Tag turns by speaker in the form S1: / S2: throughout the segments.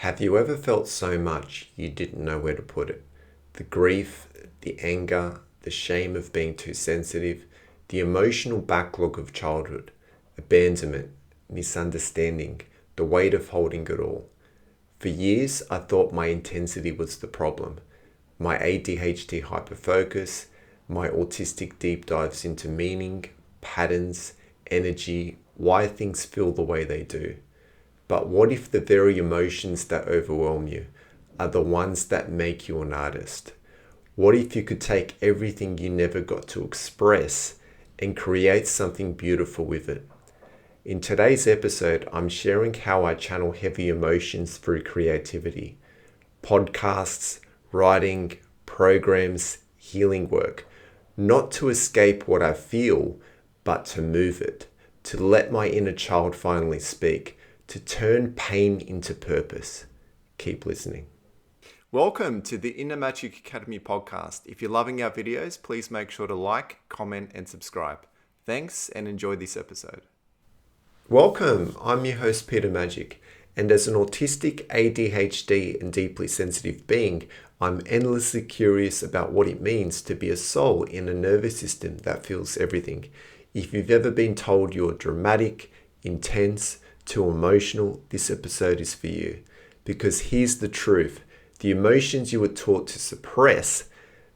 S1: Have you ever felt so much you didn't know where to put it? The grief, the anger, the shame of being too sensitive, the emotional backlog of childhood, abandonment, misunderstanding, the weight of holding it all. For years, I thought my intensity was the problem. My ADHD hyperfocus, my autistic deep dives into meaning, patterns, energy, why things feel the way they do. But what if the very emotions that overwhelm you are the ones that make you an artist? What if you could take everything you never got to express and create something beautiful with it? In today's episode, I'm sharing how I channel heavy emotions through creativity. Podcasts, writing, programs, healing work. Not to escape what I feel, but to move it. To let my inner child finally speak. To turn pain into purpose. Keep listening. Welcome to the Inner Magic Academy podcast. If you're loving our videos, please make sure to like, comment, and subscribe. Thanks and enjoy this episode. Welcome, I'm your host Peter Magic, and as an autistic, ADHD, and deeply sensitive being, I'm endlessly curious about what it means to be a soul in a nervous system that feels everything. If you've ever been told you're dramatic, intense, too emotional, this episode is for you. Because here's the truth. The emotions you were taught to suppress,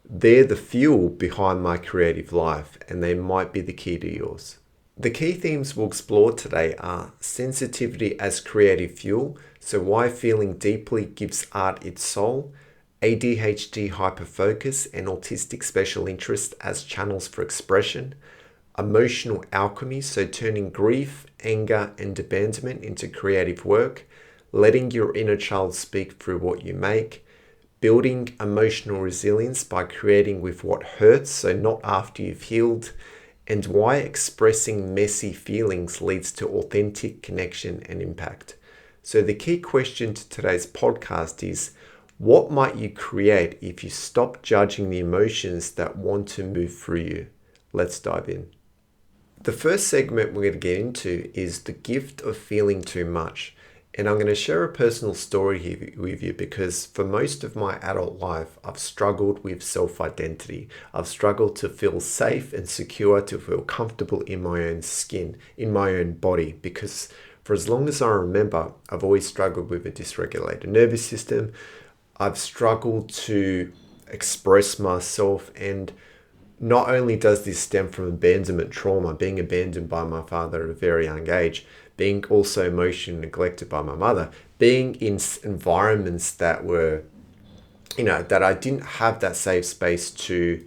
S1: they're the fuel behind my creative life, and they might be the key to yours. The key themes we'll explore today are sensitivity as creative fuel, so why feeling deeply gives art its soul, ADHD hyperfocus and autistic special interest as channels for expression, emotional alchemy, so turning grief, anger, and abandonment into creative work, letting your inner child speak through what you make, building emotional resilience by creating with what hurts, so not after you've healed, and why expressing messy feelings leads to authentic connection and impact. So the key question to today's podcast is, what might you create if you stop judging the emotions that want to move through you? Let's dive in. The first segment we're going to get into is the gift of feeling too much. And I'm going to share a personal story here with you because for most of my adult life, I've struggled with self-identity. I've struggled to feel safe and secure, to feel comfortable in my own skin, in my own body, because for as long as I remember, I've always struggled with a dysregulated nervous system. I've struggled to express myself, and not only does this stem from abandonment trauma, being abandoned by my father at a very young age, being also emotionally neglected by my mother, being in environments that were, that I didn't have that safe space to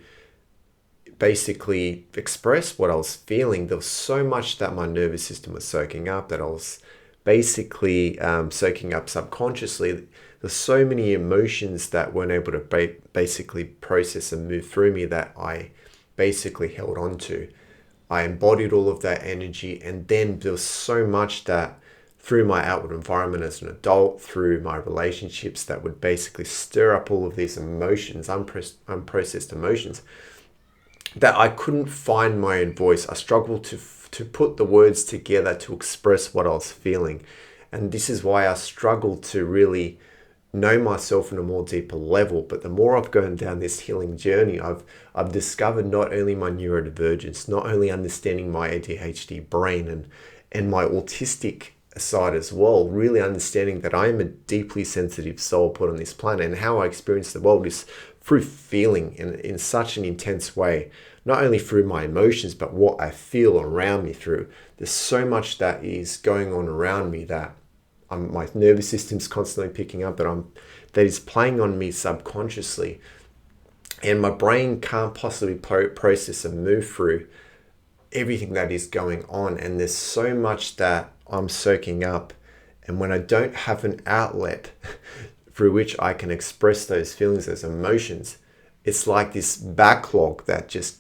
S1: basically express what I was feeling. There was so much that my nervous system was soaking up that I was basically soaking up subconsciously. There's so many emotions that weren't able to basically process and move through me that I basically held on to. I embodied all of that energy, and then there was so much that through my outward environment as an adult, through my relationships, that would basically stir up all of these emotions, unprocessed emotions, that I couldn't find my own voice. I struggled to put the words together to express what I was feeling. And this is why I struggled to really know myself on a more deeper level. But the more I've gone down this healing journey, I've discovered not only my neurodivergence, not only understanding my ADHD brain and my autistic side as well, really understanding that I am a deeply sensitive soul put on this planet, and how I experience the world is through feeling in such an intense way, not only through my emotions, but what I feel around me through. There's so much that is going on around me that my nervous system's constantly picking up, that is playing on me subconsciously, and my brain can't possibly process and move through everything that is going on. And there's so much that I'm soaking up, and when I don't have an outlet through which I can express those feelings, those emotions, it's like this backlog that just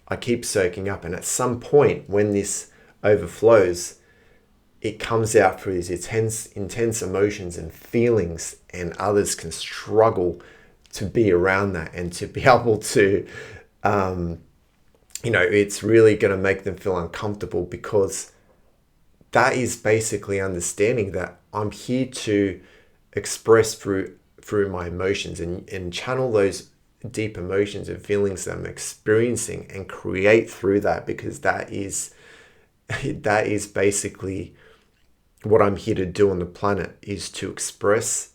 S1: I keep soaking up. And at some point when this overflows, it comes out through these intense emotions and feelings, and others can struggle to be around that and to be able to, it's really going to make them feel uncomfortable, because that is basically understanding that I'm here to express through my emotions and channel those deep emotions and feelings that I'm experiencing and create through that, because that is basically what I'm here to do on the planet, is to express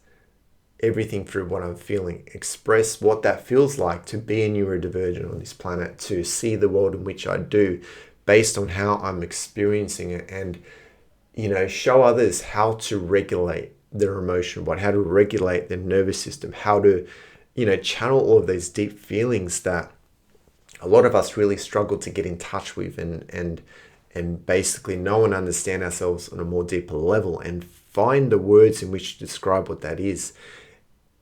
S1: everything through what I'm feeling, express what that feels like to be a neurodivergent on this planet, to see the world in which I do based on how I'm experiencing it, and show others how to regulate their emotional body, how to regulate their nervous system, how to channel all of these deep feelings that a lot of us really struggle to get in touch with, and basically know and understand ourselves on a more deeper level and find the words in which to describe what that is.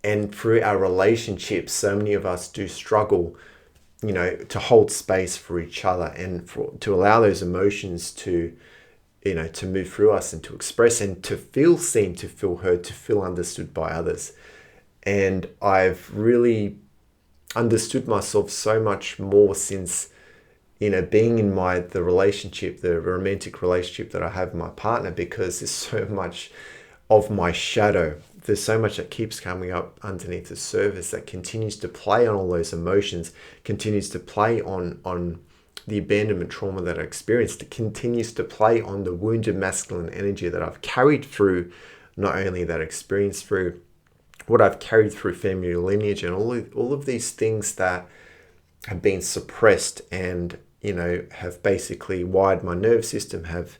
S1: And through our relationships, so many of us do struggle, to hold space for each other and to allow those emotions to move through us and to express and to feel seen, to feel heard, to feel understood by others. And I've really understood myself so much more since, being in the romantic relationship that I have with my partner, because there's so much of my shadow. There's so much that keeps coming up underneath the surface that continues to play on all those emotions, continues to play on the abandonment trauma that I experienced. It continues to play on the wounded masculine energy that I've carried through, not only that experience, through what I've carried through family lineage, and all of these things that have been suppressed and, have basically wired my nervous system, have,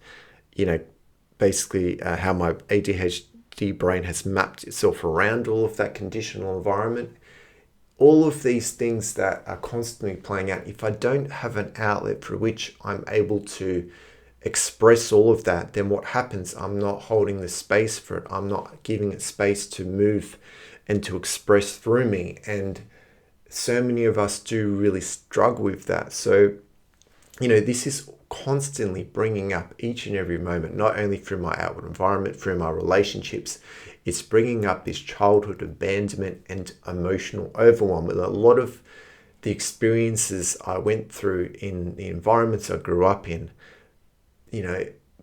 S1: basically how my ADHD brain has mapped itself around all of that conditional environment. All of these things that are constantly playing out, if I don't have an outlet through which I'm able to express all of that, then what happens? I'm not holding the space for it. I'm not giving it space to move and to express through me. And so many of us do really struggle with that. So, this is constantly bringing up each and every moment, not only through my outward environment, through my relationships. It's bringing up this childhood abandonment and emotional overwhelm. With a lot of the experiences I went through in the environments I grew up in,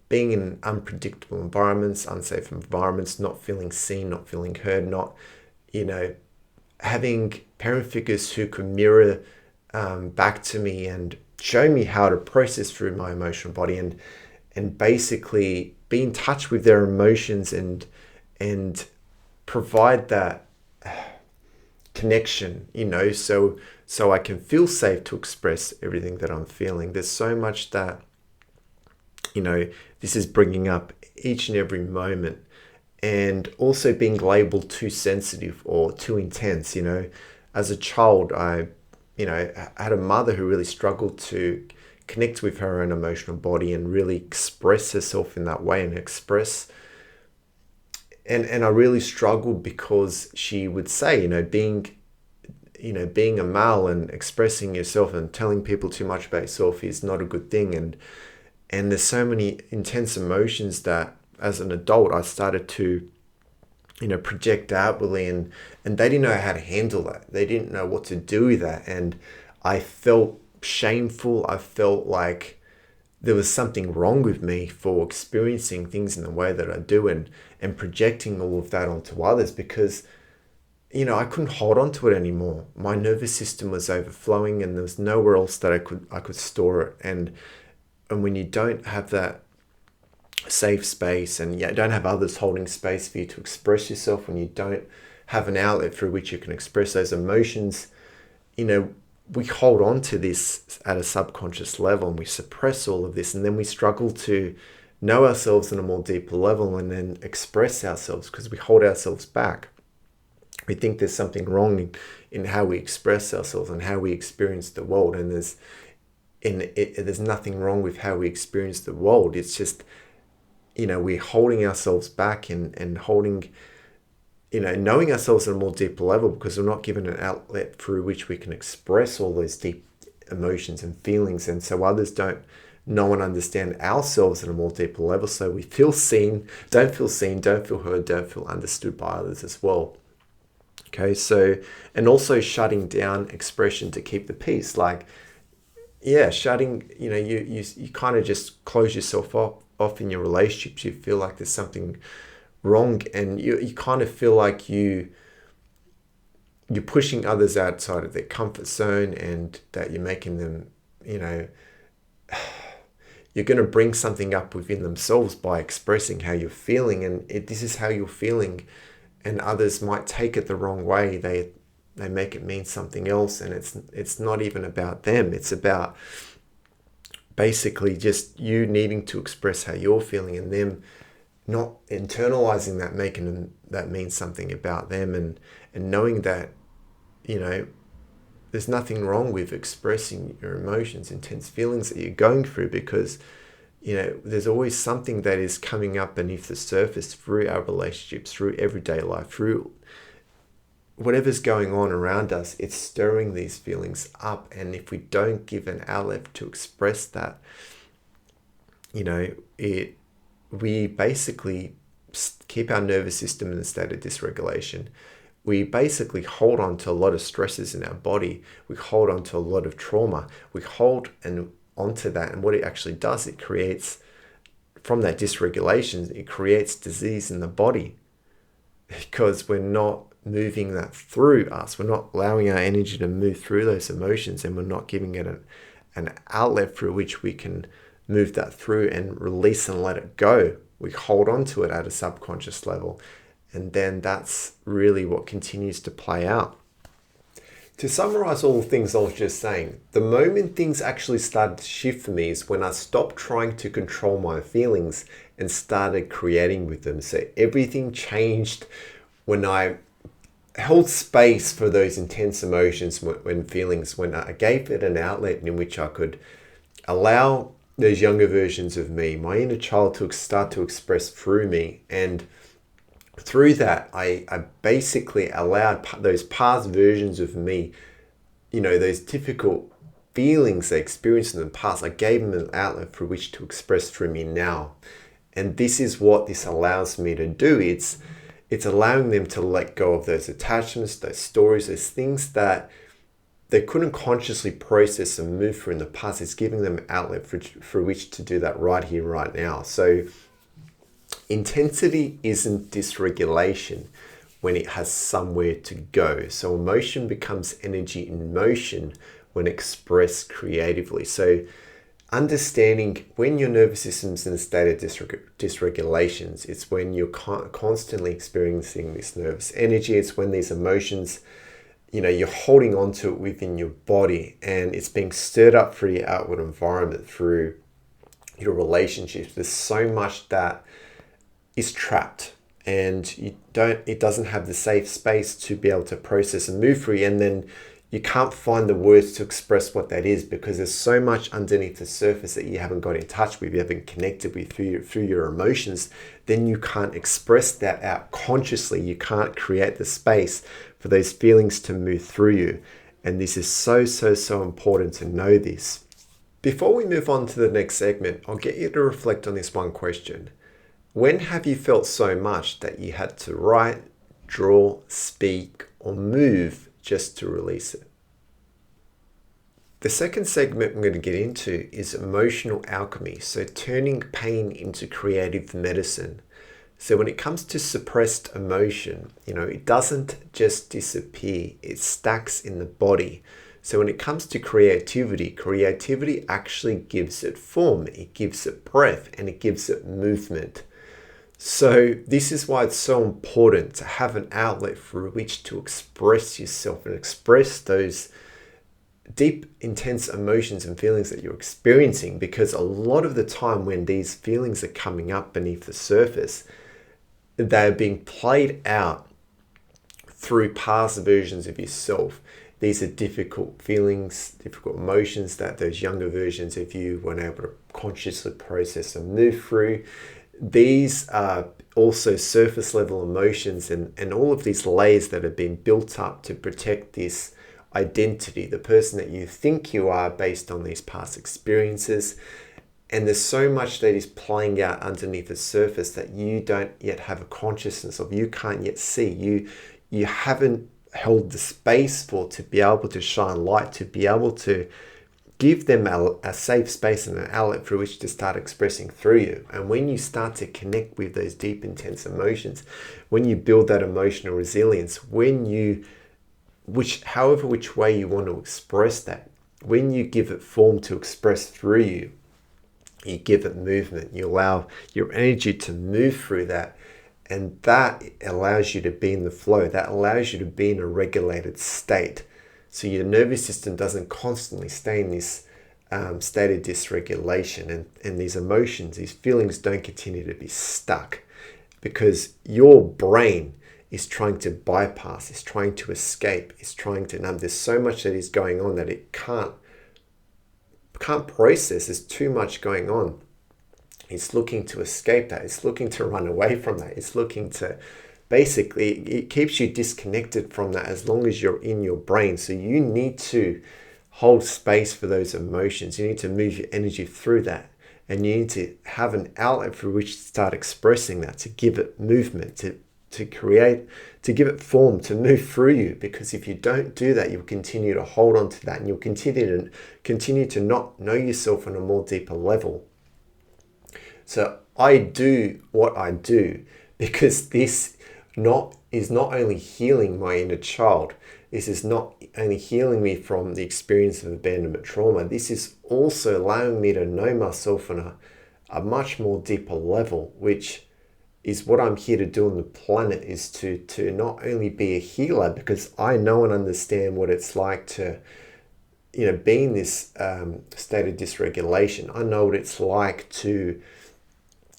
S1: being in unpredictable environments, unsafe environments, not feeling seen, not feeling heard, not, having parent figures who could mirror back to me and show me how to process through my emotional body, and basically be in touch with their emotions and provide that connection, so I can feel safe to express everything that I'm feeling. There's so much that, this is bringing up each and every moment. And also being labeled too sensitive or too intense. As a child, I had a mother who really struggled to connect with her own emotional body and really express herself in that way, and express. And I really struggled because she would say, being a male and expressing yourself and telling people too much about yourself is not a good thing. And there's so many intense emotions that, as an adult, I started to, project outwardly, and they didn't know how to handle that. They didn't know what to do with that. And I felt shameful. I felt like there was something wrong with me for experiencing things in the way that I do, and projecting all of that onto others, because, I couldn't hold on to it anymore. My nervous system was overflowing, and there was nowhere else that I could store it. And when you don't have that safe space, and you don't have others holding space for you to express yourself, when you don't have an outlet through which you can express those emotions, we hold on to this at a subconscious level, and we suppress all of this, and then we struggle to know ourselves on a more deeper level and then express ourselves, because we hold ourselves back. We think there's something wrong in how we express ourselves and how we experience the world, and there's nothing wrong with how we experience the world. It's just, we're holding ourselves back and holding, knowing ourselves on a more deeper level, because we're not given an outlet through which we can express all those deep emotions and feelings. And so others don't know and understand ourselves on a more deeper level. So we feel seen, don't feel heard, don't feel understood by others as well. Okay, so, and also shutting down expression to keep the peace. Like, shutting, you kind of just close yourself off in your relationships. You feel like there's something wrong, and you kind of feel like you're pushing others outside of their comfort zone, and that you're making them, you're going to bring something up within themselves by expressing how you're feeling, and this is how you're feeling, and others might take it the wrong way. They make it mean something else, and it's not even about them. It's about basically just you needing to express how you're feeling, and them not internalizing that, making them that mean something about them, and knowing that, there's nothing wrong with expressing your emotions, intense feelings that you're going through, because there's always something that is coming up beneath the surface through our relationships, through everyday life, through whatever's going on around us. It's stirring these feelings up, and if we don't give an outlet to express that, we basically keep our nervous system in a state of dysregulation. We basically hold on to a lot of stresses in our body. We hold on to a lot of trauma. We hold onto that, and what it actually does, it creates, from that dysregulation, it creates disease in the body, because we're not moving that through us. We're not allowing our energy to move through those emotions, and we're not giving it an outlet through which we can move that through and release and let it go. We hold on to it at a subconscious level, and then that's really what continues to play out. To summarize all the things I was just saying, the moment things actually started to shift for me is when I stopped trying to control my feelings and started creating with them. So everything changed when I held space for those intense emotions, when I gave it an outlet in which I could allow those younger versions of me, my inner child, to start to express through me. And through that, I basically allowed those past versions of me, those difficult feelings they experienced in the past, I gave them an outlet through which to express through me now. And this is what this allows me to do. It's allowing them to let go of those attachments, those stories, those things that they couldn't consciously process and move through in the past. It's giving them an outlet through which to do that right here, right now. So intensity isn't dysregulation when it has somewhere to go. So emotion becomes energy in motion when expressed creatively. So understanding when your nervous system's in a state of dysregulations, it's when you're constantly experiencing this nervous energy. It's when these emotions, you're holding on to it within your body, and it's being stirred up through your outward environment, through your relationships. There's so much that is trapped, and it doesn't have the safe space to be able to process and move through, and then you can't find the words to express what that is, because there's so much underneath the surface that you haven't got in touch with, you haven't connected with through your emotions. Then you can't express that out consciously. You can't create the space for those feelings to move through you. And this is so, so, so important to know this. Before we move on to the next segment, I'll get you to reflect on this one question. When have you felt so much that you had to write, draw, speak, or move just to release it? The second segment I'm going to get into is emotional alchemy, so turning pain into creative medicine. So when it comes to suppressed emotion, it doesn't just disappear, it stacks in the body. So when it comes to creativity actually gives it form, it gives it breath, and it gives it movement. So this is why it's so important to have an outlet through which to express yourself and express those deep, intense emotions and feelings that you're experiencing, because a lot of the time when these feelings are coming up beneath the surface, they're being played out through past versions of yourself. These are difficult feelings, difficult emotions that those younger versions of you weren't able to consciously process and move through. These are also surface level emotions and all of these layers that have been built up to protect this identity, the person that you think you are based on these past experiences. And there's so much that is playing out underneath the surface that you don't yet have a consciousness of, you can't yet see, you haven't held the space for, to be able to shine light, to be able to give them a safe space and an outlet through which to start expressing through you. And when you start to connect with those deep, intense emotions, when you build that emotional resilience, however which way you want to express that, when you give it form to express through you, you give it movement, you allow your energy to move through that, and that allows you to be in the flow, that allows you to be in a regulated state. So your nervous system doesn't constantly stay in this state of dysregulation, and these emotions, these feelings don't continue to be stuck, because your brain is trying to bypass, is trying to escape, is trying to numb. There's so much that is going on that it can't process. There's too much going on. It's looking to escape that. It's looking to run away from that. It's looking to, basically, it keeps you disconnected from that as long as you're in your brain. So you need to hold space for those emotions. You need to move your energy through that. And you need to have an outlet through which to start expressing that, to give it movement, to create, to give it form, to move through you. Because if you don't do that, you'll continue to hold on to that, and you'll continue to not know yourself on a more deeper level. So I do what I do because this is not only healing my inner child, this is not only healing me from the experience of abandonment trauma, this is also allowing me to know myself on a much more deeper level, which is what I'm here to do on the planet, is to not only be a healer, because I know and understand what it's like to, be in this state of dysregulation. I know what it's like to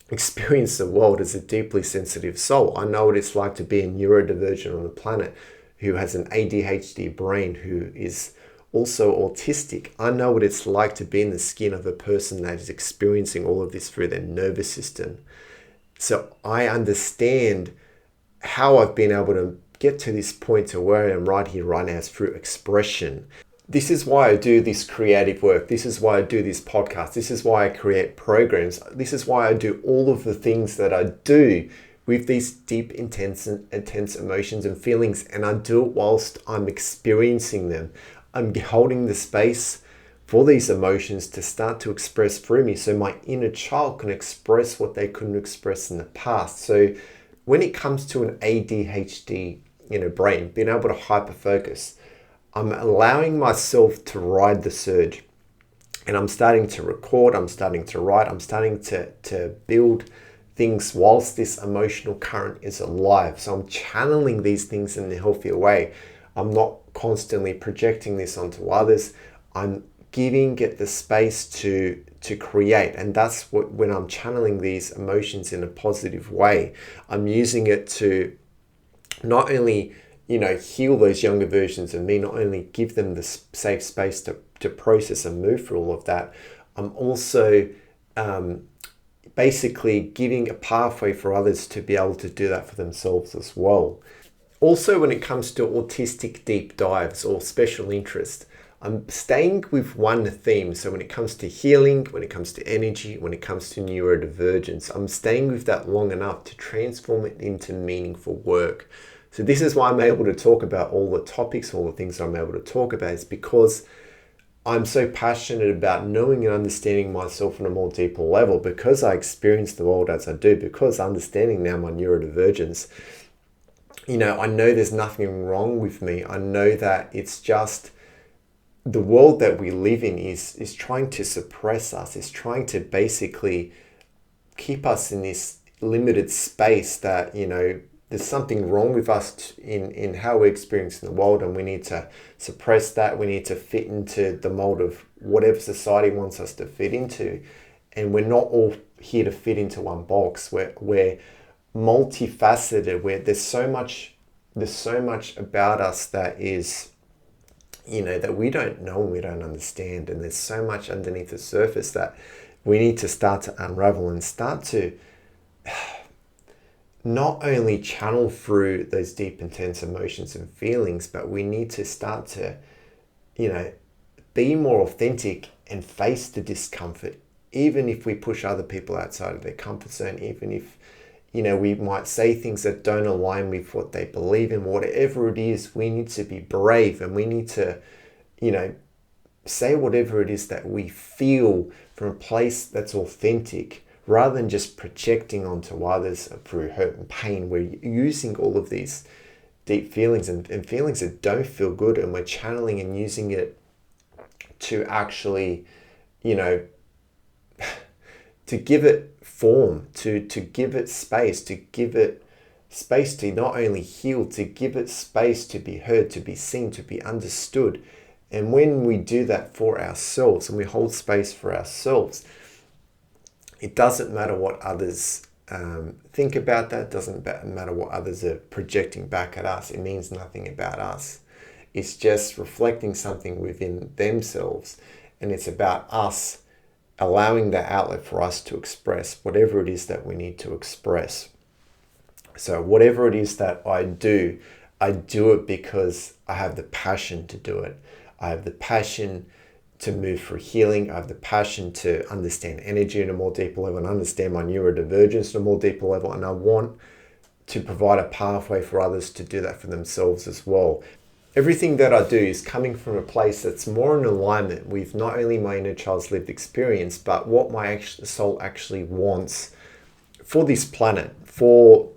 S1: experience the world as a deeply sensitive soul. I know what it's like to be a neurodivergent on the planet who has an ADHD brain, who is also autistic. I know what it's like to be in the skin of a person that is experiencing all of this through their nervous system. So I understand how I've been able to get to this point to where I am right here, right now, is through expression. This is why I do this creative work. This is why I do this podcast. This is why I create programs. This is why I do all of the things that I do with these deep, intense emotions and feelings. And I do it whilst I'm experiencing them. I'm holding the space for these emotions to start to express through me, so my inner child can express what they couldn't express in the past. So when it comes to an ADHD brain, being able to hyperfocus, I'm allowing myself to ride the surge, and I'm starting to record, I'm starting to write, I'm starting to build things whilst this emotional current is alive. So I'm channeling these things in a healthier way. I'm not constantly projecting this onto others. I'm giving it the space to create, and that's when I'm channeling these emotions in a positive way, I'm using it to not only heal those younger versions of me, not only give them the safe space to process and move through all of that, I'm also basically giving a pathway for others to be able to do that for themselves as well. Also, when it comes to autistic deep dives or special interest, I'm staying with one theme. So when it comes to healing, when it comes to energy, when it comes to neurodivergence, I'm staying with that long enough to transform it into meaningful work. So this is why I'm able to talk about all the topics, all the things I'm able to talk about, is because I'm so passionate about knowing and understanding myself on a more deeper level, because I experience the world as I do, because understanding now my neurodivergence, I know there's nothing wrong with me. I know that it's just the world that we live in is trying to suppress us, is trying to basically keep us in this limited space that, there's something wrong with us in how we're experiencing the world, and we need to suppress that. We need to fit into the mold of whatever society wants us to fit into. And we're not all here to fit into one box. We're multifaceted, where there's so much about us that is, that we don't know and we don't understand. And there's so much underneath the surface that we need to start to unravel and start to not only channel through those deep, intense emotions and feelings, but we need to start to, be more authentic and face the discomfort, even if we push other people outside of their comfort zone, even if, we might say things that don't align with what they believe in. Whatever it is, we need to be brave, and we need to, say whatever it is that we feel from a place that's authentic, rather than just projecting onto others through hurt and pain. We're using all of these deep feelings and feelings that don't feel good, and we're channeling and using it to actually, to give it form, to give it space, to give it space to not only heal, to give it space to be heard, to be seen, to be understood. And when we do that for ourselves and we hold space for ourselves, it doesn't matter what others think about that. It doesn't matter what others are projecting back at us. It means nothing about us. It's just reflecting something within themselves. And it's about us allowing that outlet for us to express whatever it is that we need to express. So whatever it is that I do it because I have the passion to do it. I have the passion to move through healing. I have the passion to understand energy on a more deeper level and understand my neurodivergence on a more deeper level. And I want to provide a pathway for others to do that for themselves as well. Everything that I do is coming from a place that's more in alignment with not only my inner child's lived experience, but what my soul actually wants for this planet, for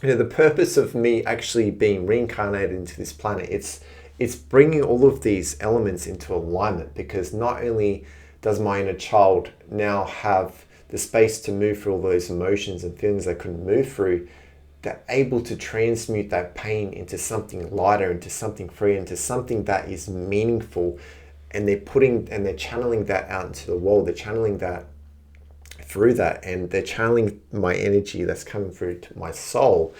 S1: the purpose of me actually being reincarnated into this planet. It's bringing all of these elements into alignment, because not only does my inner child now have the space to move through all those emotions and feelings they couldn't move through, they're able to transmute that pain into something lighter, into something free, into something that is meaningful. And they're channeling that out into the world. They're channeling that through that, and they're channeling my energy that's coming through to my soul.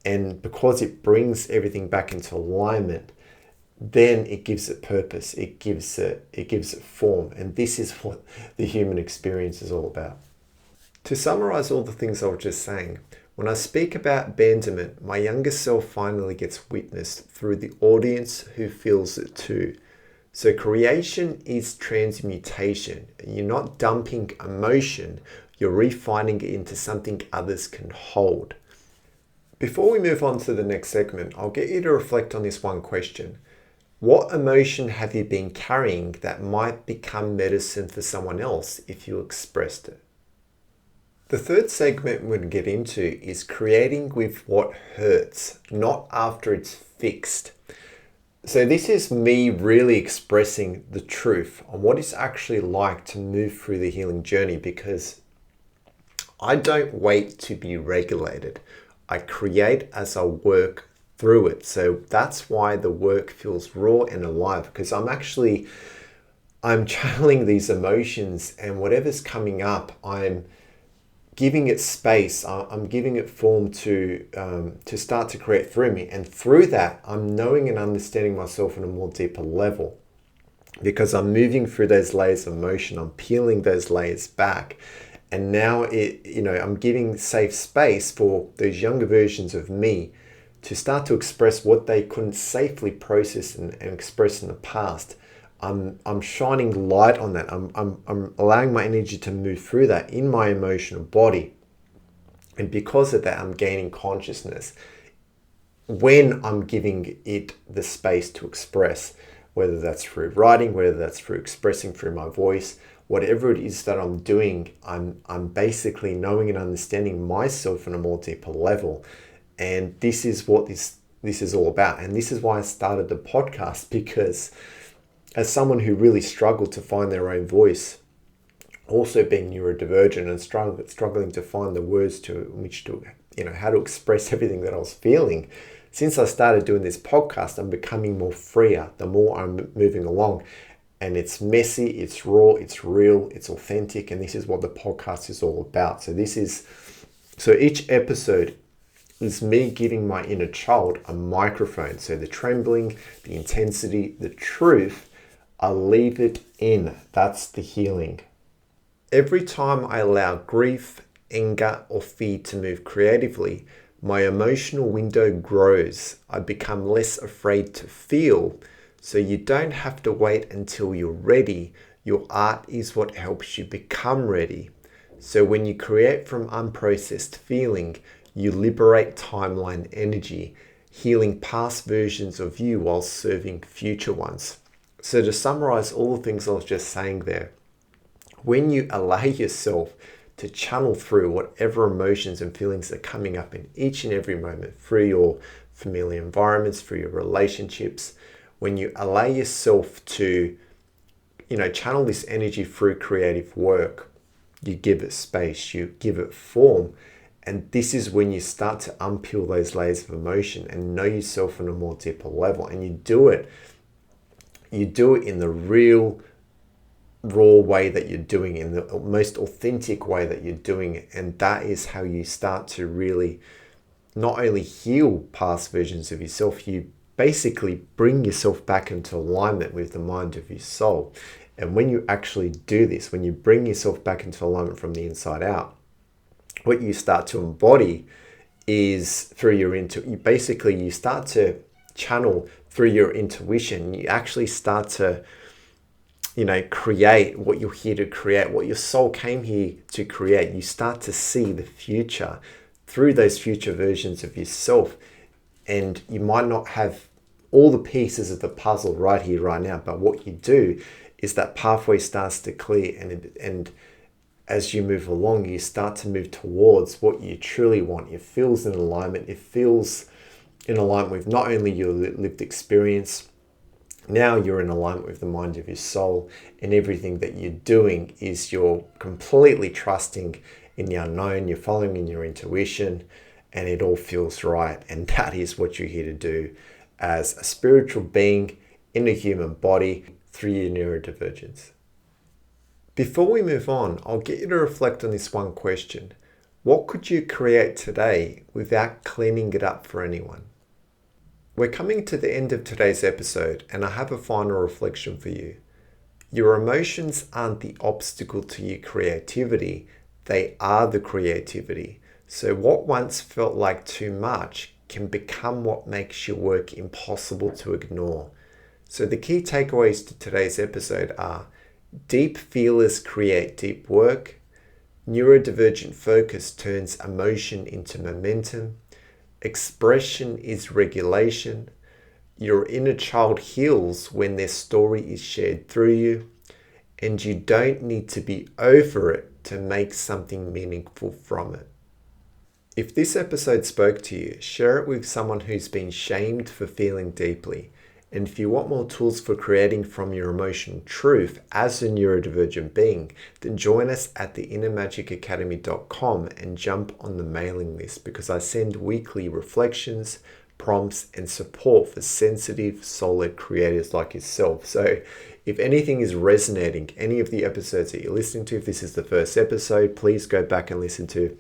S1: And because it brings everything back into alignment, then it gives it purpose. It gives it form. And this is what the human experience is all about. To summarize all the things I was just saying, when I speak about abandonment, my younger self finally gets witnessed through the audience who feels it too. So creation is transmutation. You're not dumping emotion, you're refining it into something others can hold. Before we move on to the next segment, I'll get you to reflect on this one question. What emotion have you been carrying that might become medicine for someone else if you expressed it? The third segment we're going to get into is creating with what hurts, not after it's fixed. So this is me really expressing the truth on what it's actually like to move through the healing journey, because I don't wait to be regulated. I create as I work through it. So that's why the work feels raw and alive, because I'm channeling these emotions, and whatever's coming up, I'm giving it space. I'm giving it form to start to create through me. And through that, I'm knowing and understanding myself on a more deeper level, because I'm moving through those layers of emotion. I'm peeling those layers back. And now I'm giving safe space for those younger versions of me to start to express what they couldn't safely process and express in the past. I'm shining light on that. I'm allowing my energy to move through that in my emotional body. And because of that, I'm gaining consciousness when I'm giving it the space to express, whether that's through writing, whether that's through expressing through my voice, whatever it is that I'm doing, I'm basically knowing and understanding myself on a more deeper level. And this is what this is all about. And this is why I started the podcast, because as someone who really struggled to find their own voice, also being neurodivergent and struggling to find the words how to express everything that I was feeling, since I started doing this podcast, I'm becoming more freer the more I'm moving along. And it's messy, it's raw, it's real, it's authentic, and this is what the podcast is all about. So each episode is me giving my inner child a microphone. So the trembling, the intensity, the truth, I leave it in. That's the healing. Every time I allow grief, anger, or fear to move creatively, my emotional window grows. I become less afraid to feel. So you don't have to wait until you're ready. Your art is what helps you become ready. So when you create from unprocessed feeling, you liberate timeline energy, healing past versions of you while serving future ones. So to summarize all the things I was just saying there, when you allow yourself to channel through whatever emotions and feelings are coming up in each and every moment through your familiar environments, through your relationships, when you allow yourself to, channel this energy through creative work, you give it space, you give it form. And this is when you start to unpeel those layers of emotion and know yourself on a more deeper level. And you do it in the real, raw way that you're doing it, in the most authentic way that you're doing it. And that is how you start to really not only heal past versions of yourself, you basically bring yourself back into alignment with the mind of your soul. And when you actually do this, when you bring yourself back into alignment from the inside out, what you start to embody is through you start to channel through your intuition. You actually start to, create what you're here to create, what your soul came here to create. You start to see the future through those future versions of yourself. And you might not have all the pieces of the puzzle right here, right now, but what you do is that pathway starts to clear, and as you move along, you start to move towards what you truly want. It feels in alignment. It feels in alignment with not only your lived experience, now you're in alignment with the mind of your soul, and everything that you're doing is you're completely trusting in the unknown, you're following in your intuition, and it all feels right. And that is what you're here to do as a spiritual being in a human body through your neurodivergence. Before we move on, I'll get you to reflect on this one question. What could you create today without cleaning it up for anyone? We're coming to the end of today's episode, and I have a final reflection for you. Your emotions aren't the obstacle to your creativity, they are the creativity. So what once felt like too much can become what makes your work impossible to ignore. So the key takeaways to today's episode are: deep feelers create deep work. Neurodivergent focus turns emotion into momentum. Expression is regulation. Your inner child heals when their story is shared through you. And you don't need to be over it to make something meaningful from it. If this episode spoke to you, share it with someone who's been shamed for feeling deeply. And if you want more tools for creating from your emotional truth as a neurodivergent being, then join us at theinnermagicacademy.com and jump on the mailing list, because I send weekly reflections, prompts, and support for sensitive, solid creators like yourself. So if anything is resonating, any of the episodes that you're listening to, if this is the first episode, please go back and listen to,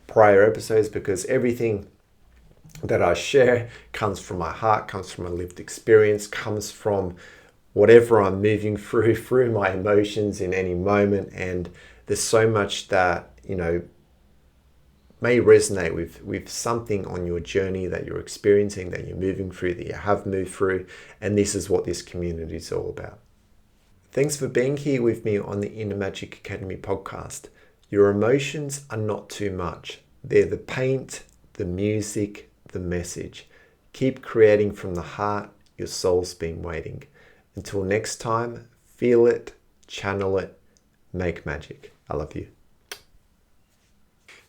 S1: prior episodes, because everything that I share comes from my heart, comes from my lived experience, comes from whatever I'm moving through my emotions in any moment. And there's so much that, may resonate with something on your journey that you're experiencing, that you're moving through, that you have moved through. And this is what this community is all about. Thanks for being here with me on the Inner Magic Academy podcast. Your emotions are not too much. They're the paint, the music, the message. Keep creating from the heart. Your soul's been waiting. Until next time, feel it, channel it, make magic. I love you.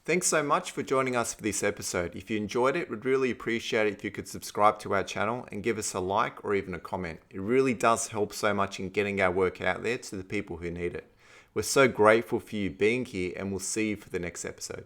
S1: Thanks so much for joining us for this episode. If you enjoyed it, we'd really appreciate it if you could subscribe to our channel and give us a like or even a comment. It really does help so much in getting our work out there to the people who need it. We're so grateful for you being here, and we'll see you for the next episode.